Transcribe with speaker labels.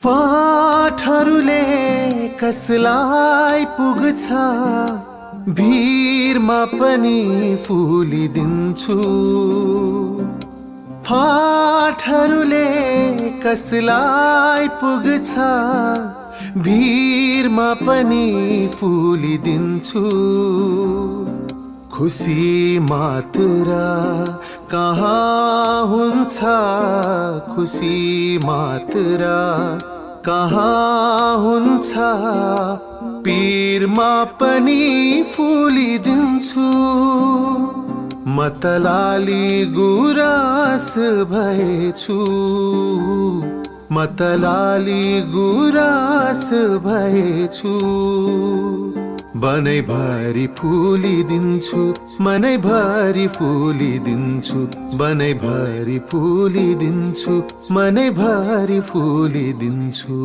Speaker 1: फाटहरूले कसलाई पुग्छ भिरमा पनि फुलिदिन्छु। फाटहरूले कसलाई पुग्छ भिरमा पनि फुलिदिन्छु। खुसी मात्र कहाँ हुन्छ, खुसी मात्र कहाँ हुन्छ, पीरमा पनि फुलिदिन्छु। मतलाली गुराँस भएछु, मतलाली गुराँस भएछु। बनैभरि फुलिदिन्छु, मनैभरि फुलिदिन्छु, बनैभरि फुलिदिन्छु, मनैभरि फुलिदिन्छु।